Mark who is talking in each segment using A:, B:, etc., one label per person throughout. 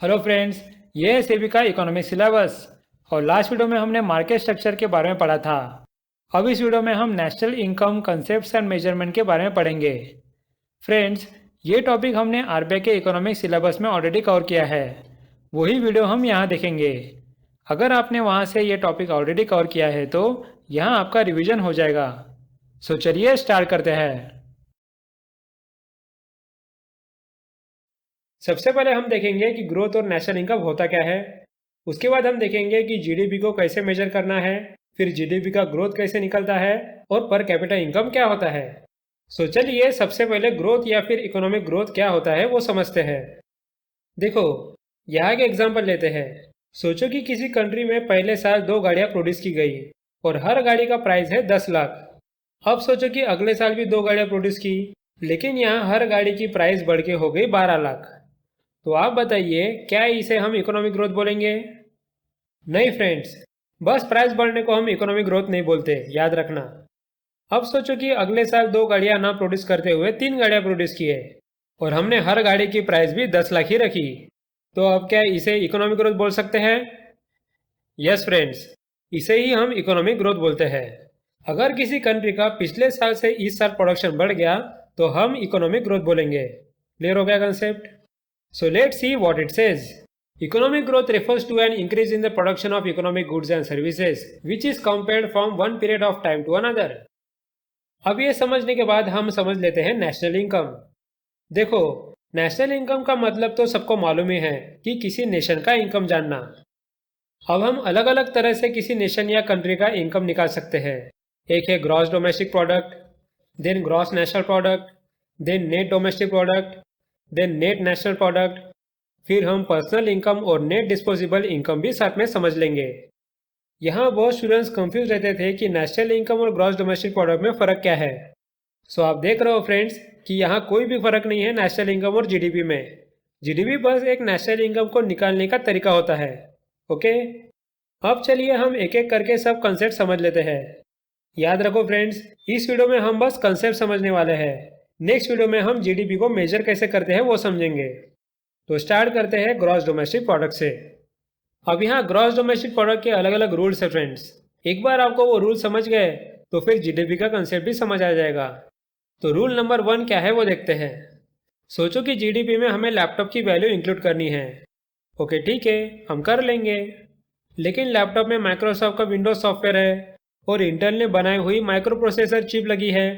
A: Hello friends, ये है सेबी का इकोनॉमिक सिलेबस। और लास्ट वीडियो में हमने मार्केट स्ट्रक्चर के बारे में पढ़ा था। अब इस वीडियो में हम national income concepts and measurement के बारे में पढ़ेंगे। फ्रेंड्स, ये टॉपिक हमने आरबीआई के इकोनॉमिक सिलेबस में ऑलरेडी कवर किया है। वही वीडियो हम यहाँ देखेंगे। अगर आपने वहाँ से ये टॉपिक ऑलरेडी कवर किया है तो यहाँ आपका रिविजन हो जाएगा। सो चलिए स्टार्ट करते हैं। सबसे पहले हम देखेंगे कि ग्रोथ और नेशनल इनकम होता क्या है। उसके बाद हम देखेंगे कि जीडीपी को कैसे मेजर करना है, फिर जीडीपी का ग्रोथ कैसे निकलता है और पर कैपिटा इनकम क्या होता है। सो चलिए सबसे पहले ग्रोथ या फिर इकोनॉमिक ग्रोथ क्या होता है वो समझते हैं। देखो, यहाँ के एग्जाम्पल लेते हैं। सोचो कि किसी कंट्री में पहले साल 2 गाड़ियाँ प्रोड्यूस की गई और हर गाड़ी का प्राइस है 10 लाख। अब सोचो कि अगले साल भी 2 गाड़ियाँ प्रोड्यूस की, लेकिन यहाँ हर गाड़ी की प्राइस बढ़ के हो गई 12 लाख। तो आप बताइए, क्या इसे हम इकोनॉमिक ग्रोथ बोलेंगे? नहीं फ्रेंड्स, बस प्राइस बढ़ने को हम इकोनॉमिक ग्रोथ नहीं बोलते, याद रखना। अब सोचो कि अगले साल 2 गाड़ियां ना प्रोड्यूस करते हुए 3 गाड़ियां प्रोड्यूस की है और हमने हर गाड़ी की प्राइस भी 10 लाख ही रखी। तो अब क्या इसे इकोनॉमिक ग्रोथ बोल सकते हैं? यस फ्रेंड्स, इसे ही हम इकोनॉमिक ग्रोथ बोलते हैं। अगर किसी कंट्री का पिछले साल से इस साल प्रोडक्शन बढ़ गया तो हम इकोनॉमिक ग्रोथ बोलेंगे। क्लियर हो गया concept? So let's see what it says. Economic growth refers to an increase in the production of economic goods and services, which is compared from one period of time to another. अब ये समझने के बाद हम समझ लेते हैं national income. देखो, नेशनल इनकम का मतलब तो सबको मालूम ही है कि किसी नेशन का इनकम जानना। अब हम अलग अलग तरह से किसी नेशन या कंट्री का इनकम निकाल सकते हैं। एक है gross domestic product, then gross national product, then net domestic product, then net national product, फिर हम पर्सनल इनकम और नेट डिस्पोजेबल इनकम भी साथ में समझ लेंगे। यहाँ बहुत स्टूडेंट्स कंफ्यूज रहते थे कि नेशनल इनकम और ग्रॉस डोमेस्टिक प्रोडक्ट में फ़र्क क्या है। सो आप देख रहे हो फ्रेंड्स कि यहाँ कोई भी फ़र्क नहीं है नेशनल इनकम और जीडीपी में। जीडीपी बस एक नेशनल इनकम को निकालने का तरीका होता है। ओके, अब चलिए हम एक एक करके सब कंसेप्ट समझ लेते हैं। याद रखो फ्रेंड्स, इस वीडियो में हम बस कंसेप्ट समझने वाले हैं। नेक्स्ट वीडियो में हम जीडीपी को मेजर कैसे करते हैं वो समझेंगे। तो स्टार्ट करते हैं ग्रॉस डोमेस्टिक प्रोडक्ट से। अब यहाँ ग्रॉस डोमेस्टिक प्रोडक्ट के अलग अलग रूल्स है फ्रेंड्स। एक बार आपको वो रूल समझ गए तो फिर जीडीपी का कंसेप्ट भी समझ आ जाएगा। तो रूल नंबर 1 क्या है वो देखते हैं। सोचो कि जीडीपी में हमें लैपटॉप की वैल्यू इंक्लूड करनी है। ओके ठीक है, हम कर लेंगे। लेकिन लैपटॉप में माइक्रोसॉफ्ट का विंडोज सॉफ्टवेयर है और इंटेल ने बनाई हुई माइक्रो प्रोसेसर चिप लगी है,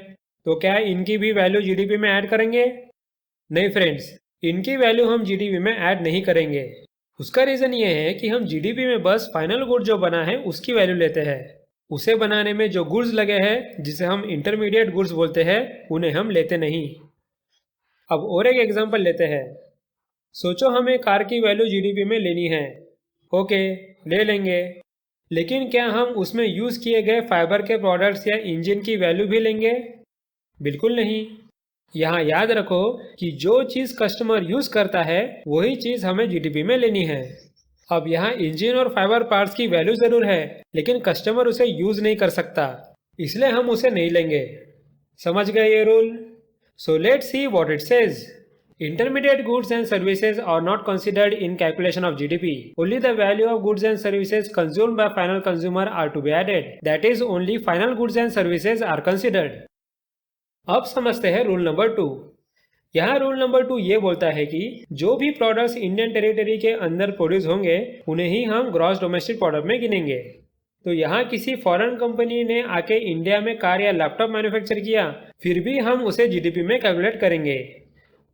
A: तो क्या इनकी भी वैल्यू जीडीपी में ऐड करेंगे? नहीं फ्रेंड्स, इनकी वैल्यू हम जीडीपी में ऐड नहीं करेंगे। उसका रीज़न ये है कि हम जीडीपी में बस फाइनल गुड जो बना है उसकी वैल्यू लेते हैं। उसे बनाने में जो गुड्स लगे हैं, जिसे हम इंटरमीडिएट गुड्स बोलते हैं, उन्हें हम लेते नहीं। अब और एक एग्जांपल लेते हैं। सोचो हमें कार की वैल्यू जीडीपी में लेनी है। ओके, ले लेंगे। लेकिन क्या हम उसमें यूज़ किए गए फाइबर के प्रोडक्ट्स या इंजन की वैल्यू भी लेंगे? बिल्कुल नहीं। यहाँ याद रखो कि जो चीज़ कस्टमर यूज़ करता है वही चीज़ हमें जीडीपी में लेनी है। अब यहाँ इंजन और फाइबर पार्ट्स की वैल्यू ज़रूर है, लेकिन कस्टमर उसे यूज़ नहीं कर सकता, इसलिए हम उसे नहीं लेंगे। समझ गए ये rule? So let's see what it says. Intermediate goods and services are not considered in calculation of GDP. Only the value of goods and services consumed by final consumer are to be added. That is, only final goods and services are considered. अब समझते हैं rule number 2। यहाँ rule number 2 ये बोलता है कि जो भी प्रोडक्ट्स इंडियन टेरिटरी के अंदर प्रोड्यूस होंगे उन्हें ही हम ग्रॉस डोमेस्टिक प्रोडक्ट में गिनेंगे। तो यहाँ किसी फॉरेन कंपनी ने आके इंडिया में कार या लैपटॉप मैन्युफैक्चर किया, फिर भी हम उसे जीडीपी में कैलकुलेट करेंगे।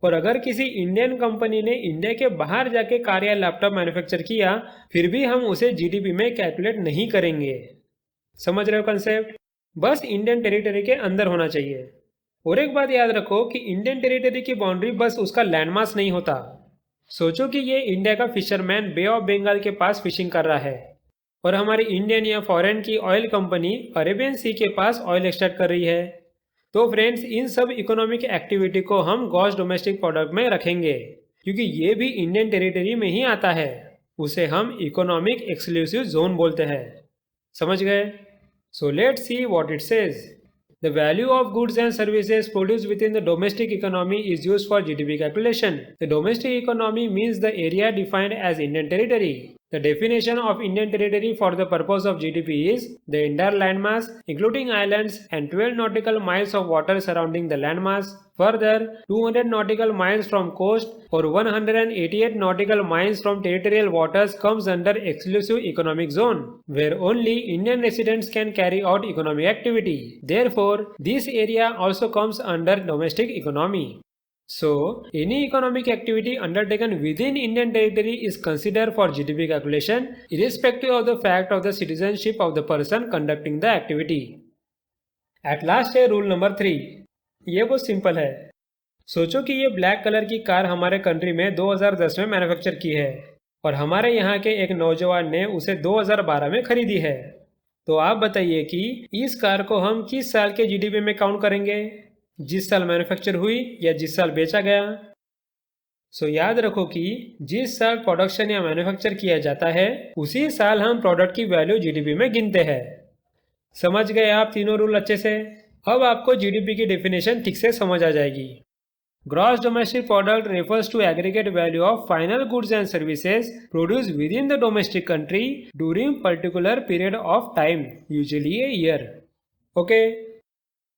A: और अगर किसी इंडियन कंपनी ने इंडिया के बाहर जाके कार या लैपटॉप मैन्युफैक्चर किया, फिर भी हम उसे जीडीपी में कैलकुलेट नहीं करेंगे। समझ रहे हो कंसेप्ट? बस इंडियन टेरिटरी के अंदर होना चाहिए। और एक बात याद रखो कि इंडियन टेरिटरी की बाउंड्री बस उसका लैंडमास नहीं होता। सोचो कि ये इंडिया का फिशरमैन बे ऑफ बंगाल के पास फिशिंग कर रहा है और हमारी इंडियन या फॉरेन की ऑयल कंपनी अरेबियन सी के पास ऑयल एक्सट्रैक्ट कर रही है। तो फ्रेंड्स, इन सब इकोनॉमिक एक्टिविटी को हम ग्रॉस डोमेस्टिक प्रोडक्ट में रखेंगे, क्योंकि ये भी इंडियन टेरिटरी में ही आता है। उसे हम इकोनॉमिक एक्सक्लूसिव जोन बोलते हैं। समझ गए? सो let's see what it says. The value of goods and services produced within the domestic economy is used for GDP calculation. The domestic economy means the area defined as Indian territory. The definition of Indian territory for the purpose of GDP is the entire landmass, including islands, and 12 nautical miles of water surrounding the landmass. Further, 200 nautical miles from coast or 188 nautical miles from territorial waters comes under exclusive economic zone, where only Indian residents can carry out economic activity. Therefore, this area also comes under domestic economy. So, any economic activity undertaken within Indian territory is considered for GDP calculation, irrespective of the fact of the citizenship of the person conducting the activity. At last है rule number 3. ये बहुत simple है. सोचो कि ये black colour की car हमारे country में 2010 में मैन्युफैक्चर की है और हमारे यहाँ के एक नौजवान ने उसे 2012 में खरीदी है. तो आप बताइए कि इस कार को हम किस साल के जीडीपी में काउंट करेंगे, जिस साल मैन्युफैक्चर हुई या जिस साल बेचा गया. सो याद रखो कि जिस साल प्रोडक्शन या मैन्युफैक्चर किया जाता है उसी साल हम प्रोडक्ट की वैल्यू जीडीपी में गिनते हैं. समझ गए आप तीनों रूल अच्छे से. अब आपको जीडीपी की डेफिनेशन ठीक से समझ आ जाएगी. Gross domestic product refers to aggregate value of final goods and services produced within the domestic country during particular period of time, usually a year. Okay.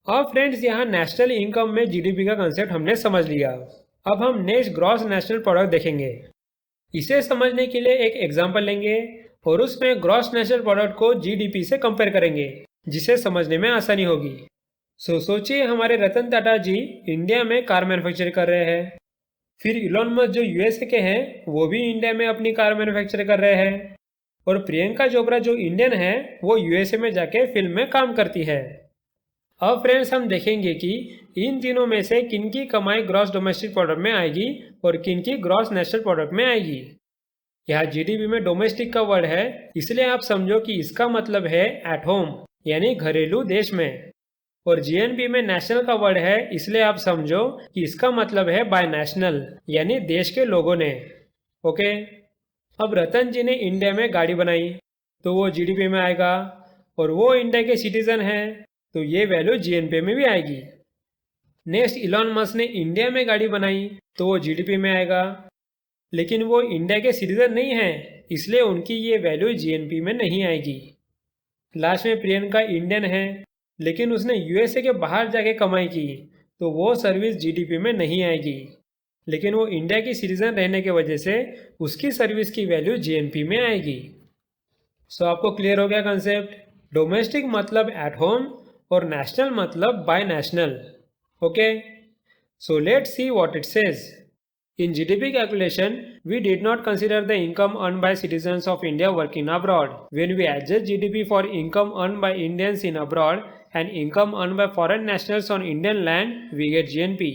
A: अब फ्रेंड्स यहाँ नेशनल इनकम में GDP का concept हमने समझ लिया. अब हम next gross national product देखेंगे. इसे समझने के लिए एक एग्जांपल लेंगे और उसमें ग्रॉस नेशनल प्रोडक्ट को जीडीपी से कंपेयर करेंगे, जिसे समझने में आसानी होगी. सोचिए हमारे रतन टाटा जी इंडिया में कार मैन्युफैक्चर कर रहे हैं. फिर इलॉन मस्क जो यूएसए के हैं वो भी इंडिया में अपनी कार मैन्युफैक्चर कर रहे हैं. और प्रियंका चोपड़ा जो इंडियन है वो यूएसए में जाके फिल्म में काम करती है. अब फ्रेंड्स हम देखेंगे कि इन तीनों में से किन की कमाई ग्रॉस डोमेस्टिक प्रोडक्ट में आएगी और किन की ग्रॉस नेशनल प्रोडक्ट में आएगी. यहाँ जीडीपी में डोमेस्टिक का वर्ड है, इसलिए आप समझो कि इसका मतलब है एट होम यानी घरेलू देश में. और जीएनपी में नेशनल का वर्ड है, इसलिए आप समझो कि इसका मतलब है बाय नेशनल यानी देश के लोगों ने. ओके. अब रतन जी ने इंडिया में गाड़ी बनाई तो वो जीडीपी में आएगा और वो इंडिया के सिटीजन हैं तो ये वैल्यू जीएनपी में भी आएगी. नेक्स्ट इलॉन मस्क ने इंडिया में गाड़ी बनाई तो वो जीडीपी में आएगा, लेकिन वो इंडिया के सिटीजन नहीं है इसलिए उनकी ये वैल्यू जीएनपी में नहीं आएगी. लास्ट में प्रियंका इंडियन है लेकिन उसने यूएसए के बाहर जाके कमाई की तो वो सर्विस जीडीपी में नहीं आएगी, लेकिन वो इंडिया की सिटीजन रहने की वजह से उसकी सर्विस की वैल्यू जीएनपी में आएगी. सो आपको क्लियर हो गया कंसेप्ट. डोमेस्टिक मतलब एट होम और नेशनल मतलब by national. Okay. So let's see what it says. In GDP calculation, we did not consider the income earned by citizens of India working abroad. When we adjust GDP for income earned by Indians in abroad and income earned by foreign nationals on Indian land, we get GNP.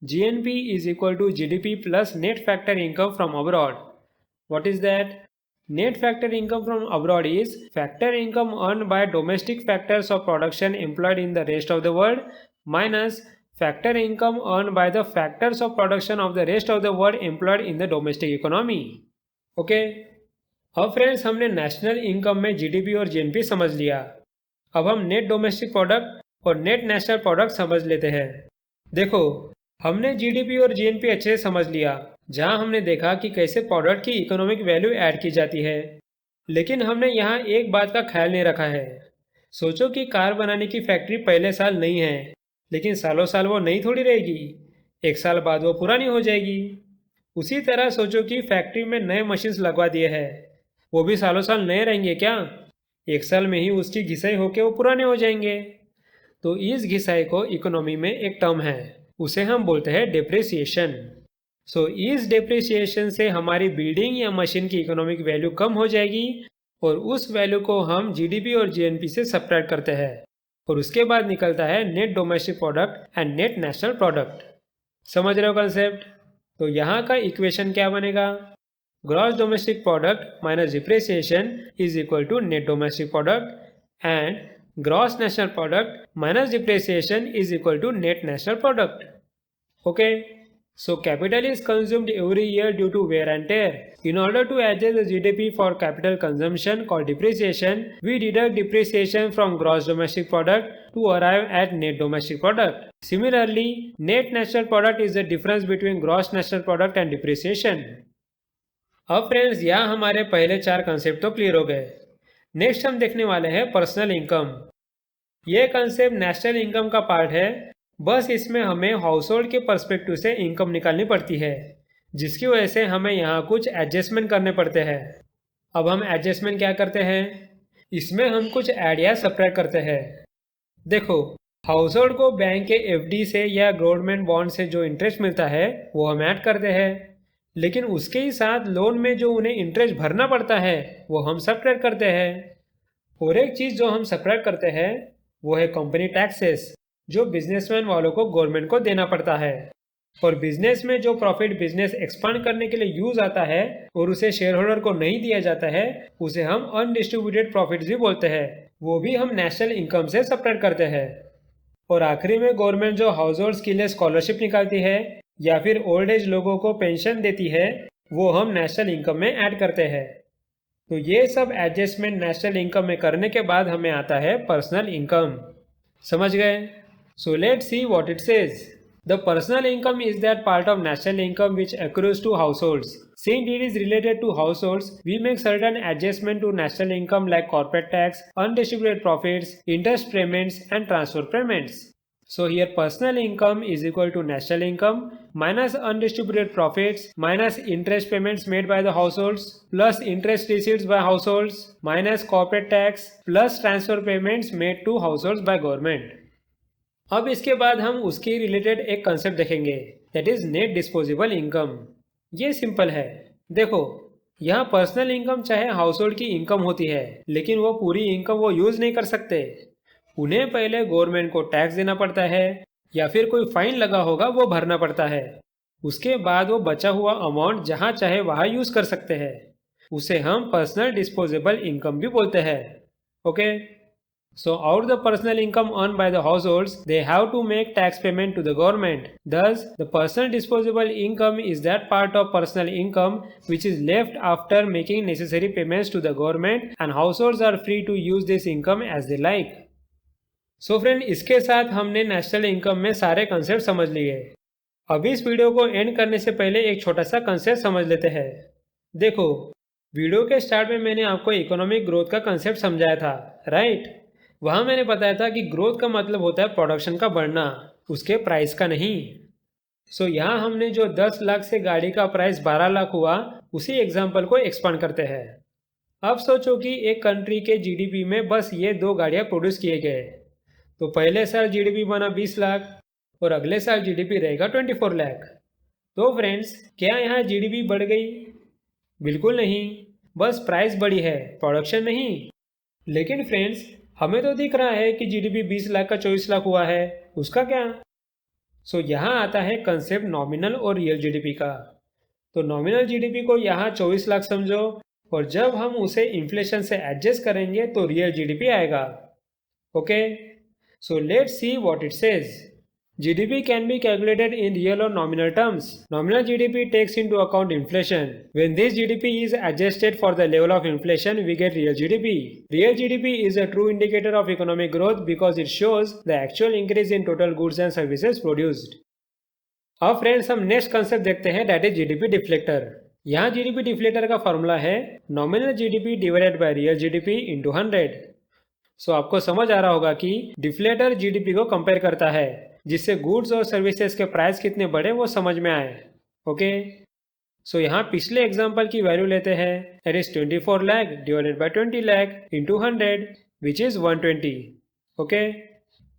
A: GNP is equal to GDP plus net factor income from abroad. What is that? Net factor income from abroad is factor income earned by domestic factors of production employed in the rest of the world minus factor income earned by the factors of production of the rest of the world employed in the domestic economy. Okay. अब friends हमने national income में GDP और GNP समझ लिया. अब हम net domestic product और net national product समझ लेते हैं. देखो हमने जीडीपी और जीएनपी अच्छे से समझ लिया, जहां हमने देखा कि कैसे प्रोडक्ट की इकोनॉमिक वैल्यू ऐड की जाती है. लेकिन हमने यहाँ एक बात का ख्याल नहीं रखा है. सोचो कि कार बनाने की फैक्ट्री पहले साल नहीं है, लेकिन सालों साल वो नई थोड़ी रहेगी, एक साल बाद वो पुरानी हो जाएगी. उसी तरह सोचो कि फैक्ट्री में नए मशीन्स लगवा दिए हैं, वो भी सालों साल नए रहेंगे क्या? एक साल में ही उसकी घिसाई होके वो पुराने हो जाएंगे. तो इस घिसाई को इकोनॉमी में एक टर्म है, उसे हम बोलते हैं डेप्रिसिएशन. सो इस डेप्रिसिएशन से हमारी बिल्डिंग या मशीन की इकोनॉमिक वैल्यू कम हो जाएगी और उस वैल्यू को हम जीडीपी और जीएनपी से सब्ट्रैक्ट करते हैं और उसके बाद निकलता है net domestic product and net national product. समझ रहे हो कंसेप्ट? तो यहाँ का इक्वेशन क्या बनेगा? Gross domestic product minus depreciation is equal to net domestic product and gross national product minus depreciation is equal to net national product. Okay. So capital is consumed every year due to wear and tear. In order to adjust the GDP for capital consumption called depreciation, we deduct depreciation from gross domestic product to arrive at net domestic product. Similarly, net national product is the difference between gross national product and depreciation. अब friends यहाँ हमारे पहले 4 concept तो clear हो गए। Next हम देखने वाले हैं पर्सनल इनकम। ये कंसेप्ट नेशनल इनकम का पार्ट है, बस इसमें हमें हाउस होल्ड के पर्सपेक्टिव से इनकम निकालनी पड़ती है, जिसकी वजह से हमें यहाँ कुछ एडजस्टमेंट करने पड़ते हैं। अब हम एडजस्टमेंट क्या करते हैं, इसमें हम कुछ ऐड या सब्ट्रैक्ट करते हैं। देखो, हाउस होल्ड को बैंक के एफडी से या गवर्नमेंट बॉन्ड से जो इंटरेस्ट मिलता है वो हम ऐड करते हैं, लेकिन उसके ही साथ लोन में जो उन्हें इंटरेस्ट भरना पड़ता है वो हम सब्ट्रैक्ट करते हैं। और एक चीज़ जो हम सब्ट्रैक्ट करते हैं वो है कंपनी टैक्सेस, जो बिजनेसमैन वालों को गवर्नमेंट को देना पड़ता है। और बिजनेस में जो प्रॉफिट बिजनेस एक्सपांड करने के लिए यूज आता है और उसे शेयर होल्डर को नहीं दिया जाता है, उसे हम अनडिस्ट्रीब्यूटेड प्रॉफिट्स भी बोलते हैं, वो भी हम नेशनल इनकम से सब्ट्रैक्ट करते हैं। और आखिरी में गवर्नमेंट जो हाउस होल्ड्स के लिए स्कॉलरशिप निकालती है या फिर ओल्ड एज लोगों को पेंशन देती है, वो हम नेशनल इनकम में ऐड करते हैं। तो ये सब एडजस्टमेंट नेशनल इनकम में करने के बाद हमें आता है पर्सनल इनकम। समझ गए? सो let's see what it says. The personal income is that part of national income which accrues to households. Since it is related to households, we make certain adjustment to national income like corporate tax, undistributed profits, interest payments and transfer payments. So here personal income is equal to national income minus undistributed profits minus interest payments made by the households plus interest receipts by households minus corporate tax plus transfer payments made to households by government. अब इसके बाद हम उसके related एक concept देखेंगे, that is net disposable income. ये simple है। देखो, यहाँ पर्सनल इनकम चाहे हाउस होल्ड की इनकम होती है, लेकिन वो पूरी इनकम वो यूज नहीं कर सकते। उन्हें पहले गवर्नमेंट को टैक्स देना पड़ता है या फिर कोई फाइन लगा होगा वो भरना पड़ता है। उसके बाद वो बचा हुआ अमाउंट जहाँ चाहे वहाँ यूज कर सकते हैं। उसे हम पर्सनल डिस्पोजेबल इनकम भी बोलते हैं। Okay, so out the personal income earned by the households, they have to make tax payment to the government. Thus, the personal disposable income is that part of personal income which is left after making necessary payments to the government, and households are free to use this income as they like. So friend, इसके साथ हमने national income में सारे concept समझ लिए। अब इस video को एंड करने से पहले एक छोटा सा कंसेप्ट समझ लेते हैं। देखो, वीडियो के स्टार्ट में मैंने आपको इकोनॉमिक ग्रोथ का कंसेप्ट समझाया था, राइट? वहाँ मैंने बताया था कि ग्रोथ का मतलब होता है प्रोडक्शन का बढ़ना, उसके प्राइस का नहीं। सो यहाँ हमने जो 10 लाख से गाड़ी का प्राइस 12 लाख हुआ, उसी एग्जाम्पल को एक्सपांड करते हैं। अब सोचो कि एक कंट्री के जीडीपी में बस ये 2 गाड़ियाँ प्रोड्यूस किए गए, तो पहले साल जीडीपी बना 20 लाख और अगले साल जीडीपी रहेगा 24 लाख। तो फ्रेंड्स, क्या यहाँ जीडीपी बढ़ गई? बिल्कुल नहीं, बस प्राइस बढ़ी है, प्रोडक्शन नहीं। लेकिन फ्रेंड्स, हमें तो दिख रहा है कि जीडीपी 20 लाख का 24 लाख हुआ है, उसका क्या? सो यहाँ आता है कंसेप्ट नॉमिनल और रियल जीडीपी का। तो नॉमिनल जीडीपी को यहाँ 24 लाख समझो, और जब हम उसे इन्फ्लेशन से एडजस्ट करेंगे तो रियल जीडीपी आएगा। Okay, so let's see what it says. GDP can be calculated in real or nominal terms. Nominal GDP takes into account inflation. When this GDP is adjusted for the level of inflation, we get real GDP. Real GDP is a true indicator of economic growth because it shows the actual increase in total goods and services produced. अब friends, हम next concept देखते हैं, that is GDP deflector. यहाँ GDP deflector का formula है nominal GDP divided by real GDP into 100। सो आपको समझ आ रहा होगा कि डिफ्लेटर जीडीपी को कंपेयर करता है, जिससे गुड्स और सर्विसेज के प्राइस कितने बढ़े वो समझ में आए। ओके, सो यहाँ पिछले एग्जांपल की वैल्यू लेते हैं, that is 24 lakh divided by 20 lakh into 100 which is 120। Okay,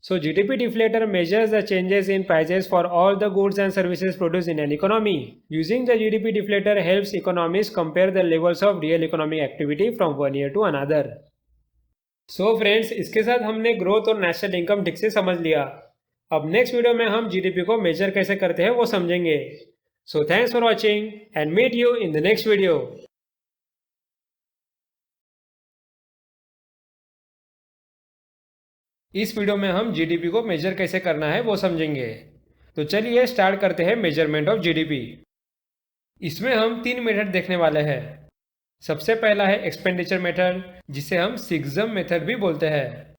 A: so GDP deflator measures the changes in prices for all the goods and services produce in an economy. Using the GDP deflator helps economist compare the levels of real economic activity from one year to another. So friends, इसके साथ हमने growth और national income ठीक से समझ लिया। अब next video में हम जीडीपी को मेजर कैसे करते हैं वो समझेंगे। So thanks for watching and meet you in the next video. इस वीडियो में हम जीडीपी को मेजर कैसे करना है वो समझेंगे। तो चलिए स्टार्ट करते हैं मेजरमेंट ऑफ जीडीपी। इसमें हम 3 मेथड देखने वाले हैं। सबसे पहला है एक्सपेंडिचर मेथड, जिसे हम सिग्जम मेथड भी बोलते हैं।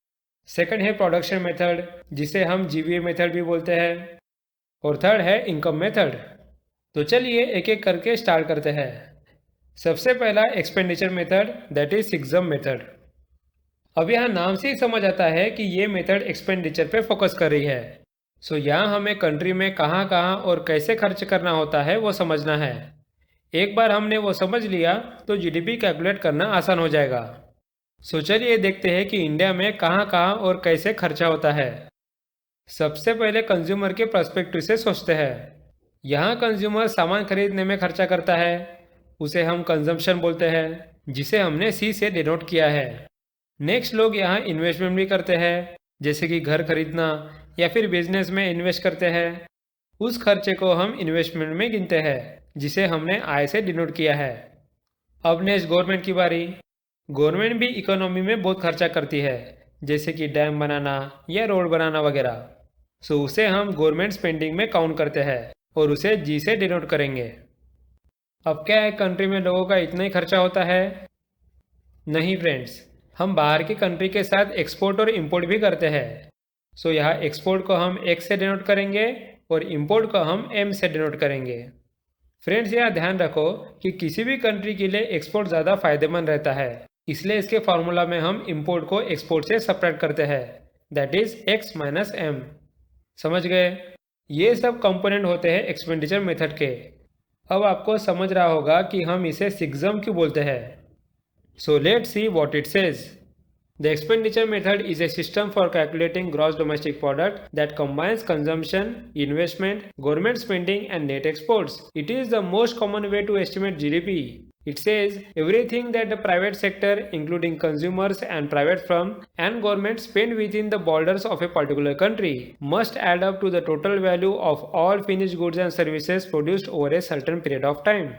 A: सेकंड है प्रोडक्शन मेथड, जिसे हम जीवीए मेथड भी बोलते हैं। और थर्ड है इनकम मेथड। तो चलिए एक एक करके स्टार्ट करते हैं। सबसे पहला एक्सपेंडिचर मेथड, दैट इज सिग्जम मेथड। अब यहाँ नाम से ही समझ आता है कि ये मेथड एक्सपेंडिचर पे फोकस कर रही है। सो यहाँ हमें कंट्री में कहाँ कहाँ और कैसे खर्च करना होता है वो समझना है। एक बार हमने वो समझ लिया तो जीडीपी कैलकुलेट करना आसान हो जाएगा। सो चलिए देखते हैं कि इंडिया में कहाँ कहाँ और कैसे खर्चा होता है। सबसे पहले कंज्यूमर के पर्सपेक्टिव से सोचते हैं। यहाँ कंज्यूमर सामान खरीदने में खर्चा करता है, उसे हम कंजम्पशन बोलते हैं, जिसे हमने सी से डिनोट किया है। नेक्स्ट लोग यहाँ इन्वेस्टमेंट भी करते हैं, जैसे कि घर खरीदना या फिर बिजनेस में इन्वेस्ट करते हैं। उस खर्चे को हम इन्वेस्टमेंट में गिनते हैं, जिसे हमने आय से डिनोट किया है। अब नेक्स्ट गवर्नमेंट की बारी। गवर्नमेंट भी इकोनॉमी में बहुत खर्चा करती है, जैसे कि डैम बनाना या रोड बनाना वगैरह। सो उसे हम गवर्नमेंट स्पेंडिंग में काउंट करते हैं और उसे जी से डिनोट करेंगे। अब क्या है, कंट्री में लोगों का इतना ही खर्चा होता है? नहीं फ्रेंड्स, हम बाहर की कंट्री के साथ एक्सपोर्ट और इंपोर्ट भी करते हैं। सो यहाँ एक्सपोर्ट को हम एक्स से डिनोट करेंगे और इंपोर्ट को हम एम से डिनोट करेंगे। फ्रेंड्स, यह ध्यान रखो कि किसी भी कंट्री के लिए एक्सपोर्ट ज़्यादा फायदेमंद रहता है, इसलिए इसके फार्मूला में हम इंपोर्ट को एक्सपोर्ट से सेपरेट करते हैं, that is X minus M. समझ गए? ये सब कंपोनेंट होते हैं एक्सपेंडिचर मेथड के। अब आपको समझ रहा होगा कि हम इसे सिग्जम क्यों बोलते हैं। सो let's see what it says. The expenditure method is a system for calculating gross domestic product that combines consumption, investment, government spending and net exports. It is the most common way to estimate GDP. It says everything that the private sector, including consumers and private firms and government, spend within the borders of a particular country must add up to the total value of all finished goods and services produced over a certain period of time.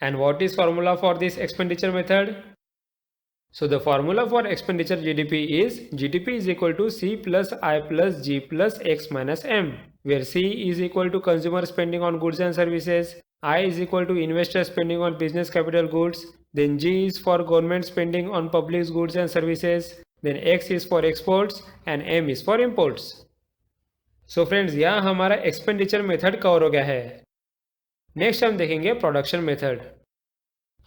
A: And what is formula for this expenditure method? So the formula for expenditure GDP is equal to C plus I plus G plus X minus M, where C is equal to consumer spending on goods and services, I is equal to investor spending on business capital goods, then G is for government spending on public goods and services, then X is for exports and M is for imports. So friends, यहाँ हमारा expenditure method cover हो गया है। Next हम देखेंगे production method.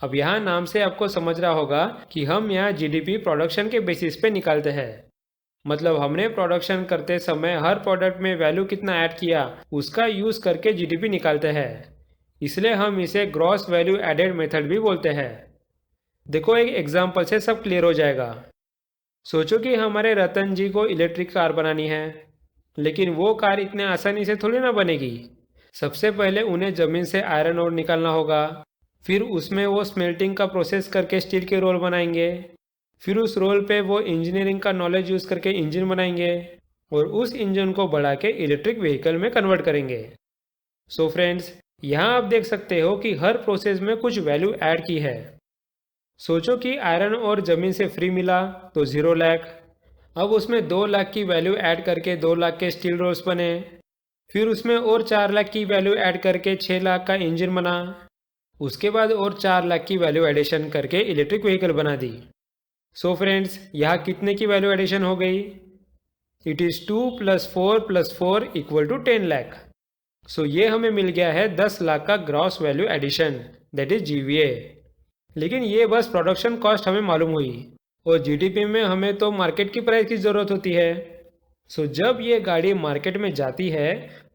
A: अब यहाँ नाम से आपको समझ रहा होगा कि हम यहाँ जीडीपी प्रोडक्शन के बेसिस पे निकालते हैं। मतलब हमने प्रोडक्शन करते समय हर प्रोडक्ट में वैल्यू कितना ऐड किया उसका यूज़ करके जीडीपी निकालते हैं, इसलिए हम इसे ग्रॉस वैल्यू एडेड मेथड भी बोलते हैं। देखो एक एग्जाम्पल से सब क्लियर हो जाएगा। सोचो कि हमारे रतन जी को इलेक्ट्रिक कार बनानी है, लेकिन वो कार इतने आसानी से थोड़ी ना बनेगी। सबसे पहले उन्हें ज़मीन से आयरन ओर निकालना होगा, फिर उसमें वो स्मेल्टिंग का प्रोसेस करके स्टील के रोल बनाएंगे, फिर उस रोल पे वो इंजीनियरिंग का नॉलेज यूज़ करके इंजन बनाएंगे और उस इंजन को बढ़ा के इलेक्ट्रिक व्हीकल में कन्वर्ट करेंगे। सो फ्रेंड्स, यहाँ आप देख सकते हो कि हर प्रोसेस में कुछ वैल्यू ऐड की है। सोचो कि आयरन और ज़मीन से फ्री मिला तो 0 लाख, अब उसमें 2 लाख की वैल्यू ऐड करके 2 लाख के स्टील रोल्स बने, फिर उसमें और 4 लाख की वैल्यू ऐड करके 6 लाख का इंजन बना, उसके बाद और 4 लाख की वैल्यू एडिशन करके इलेक्ट्रिक व्हीकल बना दी। सो फ्रेंड्स, यहाँ कितने की वैल्यू एडिशन हो गई? It is 2 + 4 + 4 = 10 lakh. सो ये हमें मिल गया है 10 लाख का gross value addition, that is GVA. लेकिन ये बस प्रोडक्शन कॉस्ट हमें मालूम हुई, और जीडीपी में हमें तो मार्केट की प्राइस की ज़रूरत होती है। सो जब ये गाड़ी मार्केट में जाती है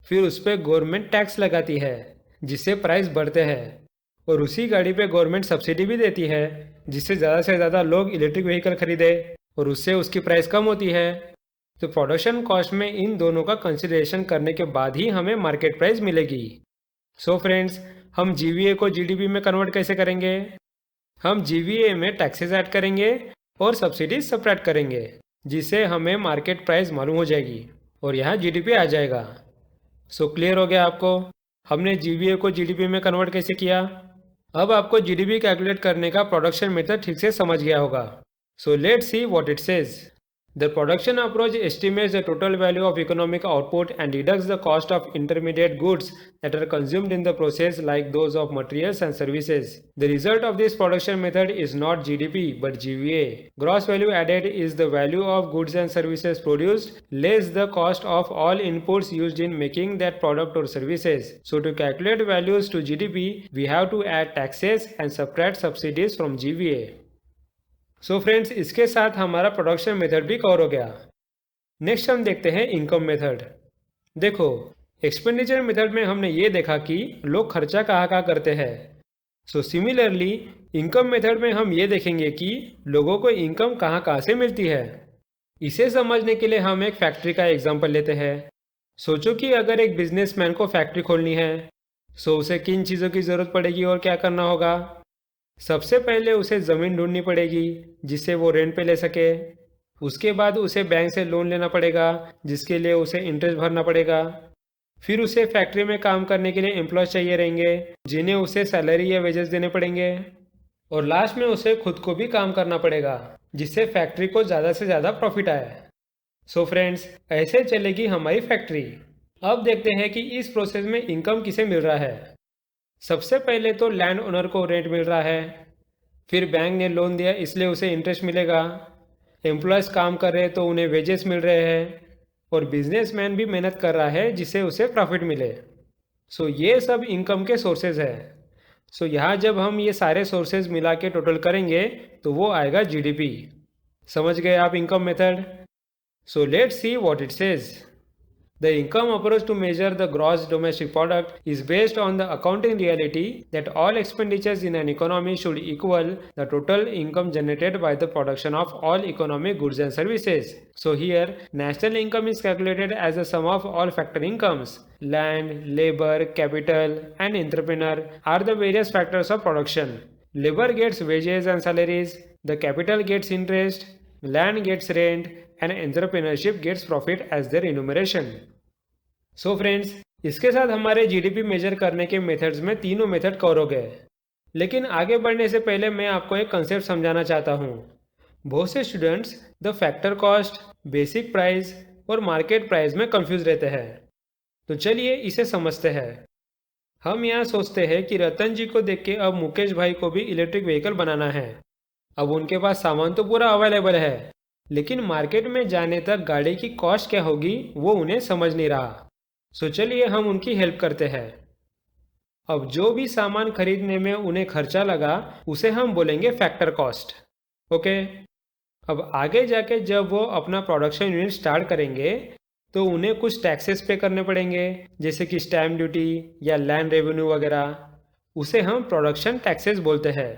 A: फिर उस पर गवर्नमेंट टैक्स लगाती है, जिससे प्राइस बढ़ते हैं, और उसी गाड़ी पे गवर्नमेंट सब्सिडी भी देती है, जिससे ज़्यादा से ज़्यादा लोग इलेक्ट्रिक व्हीकल खरीदे और उससे उसकी प्राइस कम होती है। तो प्रोडक्शन कॉस्ट में इन दोनों का कंसिडरेशन करने के बाद ही हमें मार्केट प्राइस मिलेगी। सो फ्रेंड्स, हम जीवीए को जीडीपी में कन्वर्ट कैसे करेंगे? हम जीवीए में टैक्सेस ऐड करेंगे और सब्सिडीज सेपरेट करेंगे, जिससे हमें मार्केट प्राइस मालूम हो जाएगी और यहाँ जीडीपी आ जाएगा। सो क्लियर हो गया आपको हमने जीवीए को जीडीपी में कन्वर्ट कैसे किया? अब आपको जीडीपी कैलकुलेट करने का प्रोडक्शन मेथड ठीक से समझ गया होगा। सो let's see what it says. The production approach estimates the total value of economic output and deducts the cost of intermediate goods that are consumed in the process, like those of materials and services. The result of this production method is not GDP but GVA. Gross value added is the value of goods and services produced less the cost of all inputs used in making that product or services. So to calculate values to GDP, we have to add taxes and subtract subsidies from GVA. So friends, इसके साथ हमारा production method भी cover हो गया। Next हम देखते हैं income method. देखो, एक्सपेंडिचर मेथड में हमने ये देखा कि लोग खर्चा कहाँ करते हैं। सो सिमिलरली इनकम मेथड में हम ये देखेंगे कि लोगों को इनकम कहाँ से मिलती है। इसे समझने के लिए हम एक फैक्ट्री का एग्जांपल लेते हैं। सोचो कि अगर एक बिजनेसमैन को फैक्ट्री खोलनी है, सो उसे किन चीज़ों की ज़रूरत पड़ेगी और क्या करना होगा। सबसे पहले उसे ज़मीन ढूंढनी पड़ेगी जिससे वो रेंट पे ले सके। उसके बाद उसे बैंक से लोन लेना पड़ेगा जिसके लिए उसे इंटरेस्ट भरना पड़ेगा। फिर उसे फैक्ट्री में काम करने के लिए एम्प्लॉयज़ चाहिए रहेंगे जिन्हें उसे सैलरी या वेजेस देने पड़ेंगे। और लास्ट में उसे खुद को भी काम करना पड़ेगा जिससे फैक्ट्री को ज़्यादा से ज़्यादा प्रॉफिट आए। सो फ्रेंड्स, ऐसे चलेगी हमारी फैक्ट्री। अब देखते हैं कि इस प्रोसेस में इनकम किसे मिल रहा है। सबसे पहले तो लैंड ओनर को रेंट मिल रहा है, फिर बैंक ने लोन दिया इसलिए उसे इंटरेस्ट मिलेगा, एम्प्लॉयज़ काम कर रहे हैं तो उन्हें वेजेस मिल रहे हैं, और बिजनेसमैन भी मेहनत कर रहा है जिससे उसे प्रॉफिट मिले। सो ये सब इनकम के सोर्सेज है। सो यहाँ जब हम ये सारे सोर्सेज मिला के टोटल करेंगे तो वो आएगा जीडीपी। समझ गए आप income method? So let's see what it says. The income approach to measure the gross domestic product is based on the accounting reality that all expenditures in an economy should equal the total income generated by the production of all economic goods and services. So here, national income is calculated as the sum of all factor incomes. Land, labor, capital, and entrepreneur are the various factors of production. Labor gets wages and salaries, the capital gets interest, land gets rent, and entrepreneurship gets profit as their remuneration. So friends, इसके साथ हमारे GDP major करने के methods में तीनों method cover हो गए। लेकिन आगे बढ़ने से पहले मैं आपको एक कंसेप्ट समझाना चाहता हूँ। बहुत से students the factor cost, basic price और मार्केट प्राइस में कंफ्यूज रहते हैं। तो चलिए इसे समझते हैं। हम यहाँ सोचते हैं कि रतन जी को देख के अब मुकेश भाई को भी इलेक्ट्रिक व्हीकल बनाना है। अब उनके पास सामान तो पूरा अवेलेबल है, लेकिन मार्केट में जाने तक गाड़ी की कॉस्ट क्या होगी वो उन्हें समझ नहीं रहा। सो चलिए हम उनकी हेल्प करते हैं। अब जो भी सामान खरीदने में उन्हें खर्चा लगा उसे हम बोलेंगे फैक्टर कॉस्ट। ओके, अब आगे जाके जब वो अपना प्रोडक्शन यूनिट स्टार्ट करेंगे तो उन्हें कुछ टैक्सेस पे करने पड़ेंगे, जैसे कि स्टैम्प ड्यूटी या लैंड रेवेन्यू वगैरह। उसे हम प्रोडक्शन टैक्सेस बोलते हैं।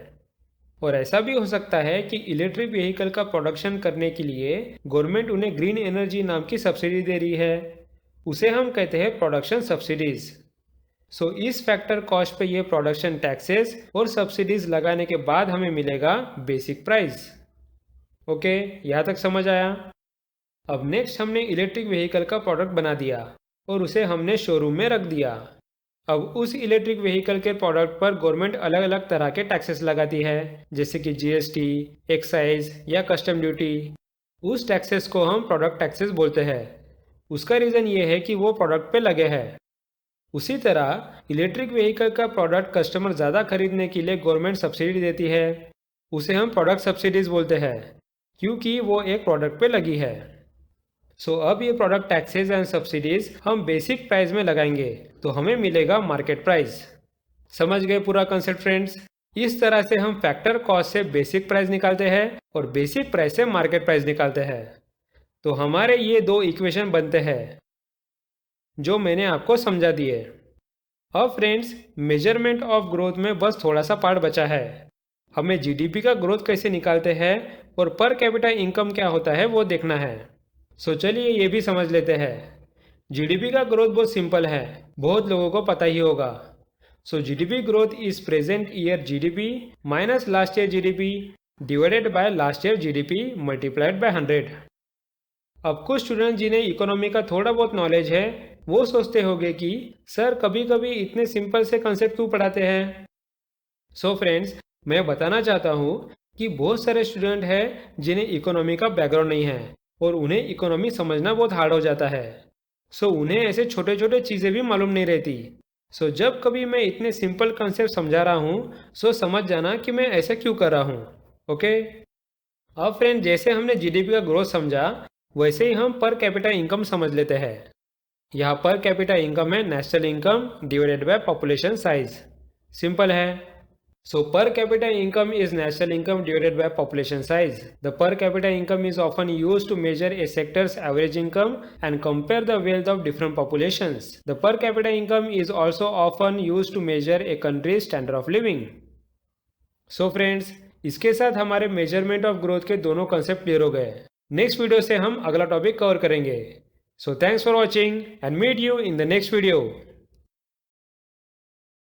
A: और ऐसा भी हो सकता है कि इलेक्ट्रिक व्हीकल का प्रोडक्शन करने के लिए गवर्नमेंट उन्हें ग्रीन एनर्जी नाम की सब्सिडी दे रही है, उसे हम कहते हैं प्रोडक्शन सब्सिडीज। सो इस फैक्टर कॉस्ट पे ये प्रोडक्शन टैक्सेस और सब्सिडीज लगाने के बाद हमें मिलेगा बेसिक प्राइस। ओके, यहाँ तक समझ आया? अब नेक्स्ट हमने इलेक्ट्रिक व्हीकल का प्रोडक्ट बना दिया और उसे हमने शोरूम में रख दिया। अब उस इलेक्ट्रिक व्हीकल के प्रोडक्ट पर गवर्नमेंट अलग अलग तरह के टैक्सेस लगाती है, जैसे कि जीएसटी, एक्साइज या कस्टम ड्यूटी। उस टैक्सेस को हम प्रोडक्ट टैक्सेस बोलते हैं। उसका रीज़न ये है कि वो प्रोडक्ट पे लगे हैं। उसी तरह इलेक्ट्रिक व्हीकल का प्रोडक्ट कस्टमर ज़्यादा खरीदने के लिए गवर्नमेंट सब्सिडी देती है, उसे हम प्रोडक्ट सब्सिडीज बोलते हैं, क्योंकि वो एक प्रोडक्ट पे लगी है। सो अब ये प्रोडक्ट टैक्सेस एंड सब्सिडीज हम बेसिक प्राइस में लगाएंगे तो हमें मिलेगा मार्केट प्राइस। समझ गए पूरा कंसेप्ट फ्रेंड्स? इस तरह से हम फैक्टर कॉस्ट से बेसिक प्राइस निकालते हैं और बेसिक प्राइस से मार्केट प्राइस निकालते हैं। तो हमारे ये दो इक्वेशन बनते हैं जो मैंने आपको समझा दिए। अब फ्रेंड्स, मेजरमेंट ऑफ ग्रोथ में बस थोड़ा सा पार्ट बचा है। हमें जीडीपी का ग्रोथ कैसे निकालते हैं और पर कैपिटा इनकम क्या होता है वो देखना है। सो चलिए ये भी समझ लेते हैं। जीडीपी का ग्रोथ बहुत सिंपल है, बहुत लोगों को पता ही होगा। So GDP growth is present year GDP minus last year GDP divided by last year GDP multiplied by 100। अब कुछ स्टूडेंट जिन्हें इकोनॉमी का थोड़ा बहुत नॉलेज है वो सोचते होंगे कि सर कभी कभी इतने सिंपल से कंसेप्ट क्यों पढ़ाते हैं। सो फ्रेंड्स, मैं बताना चाहता हूँ कि बहुत सारे स्टूडेंट हैं जिन्हें इकोनॉमी का बैकग्राउंड नहीं है और उन्हें इकोनॉमी समझना बहुत हार्ड हो जाता है। सो उन्हें ऐसे छोटे छोटे चीज़ें भी मालूम नहीं रहती। सो जब कभी मैं इतने सिंपल कंसेप्ट समझा रहा हूँ, सो समझ जाना कि मैं ऐसा क्यों कर रहा हूँ। ओके। अब फ्रेंड, जैसे हमने जीडीपी का ग्रोथ समझा, वैसे ही हम पर कैपिटा इनकम समझ लेते हैं। यहाँ पर कैपिटा इनकम है national income divided by population size. Simple है। So per capita income is national income divided by population size. The per capita income is often used to measure a sector's average income and compare the wealth of different populations. The per capita income is also often used to measure a country's standard of living. So friends, इसके साथ हमारे measurement of growth के दोनों concept clear हो गए। Next video से हम अगला टॉपिक कवर करेंगे। So thanks for watching and meet you in the next video.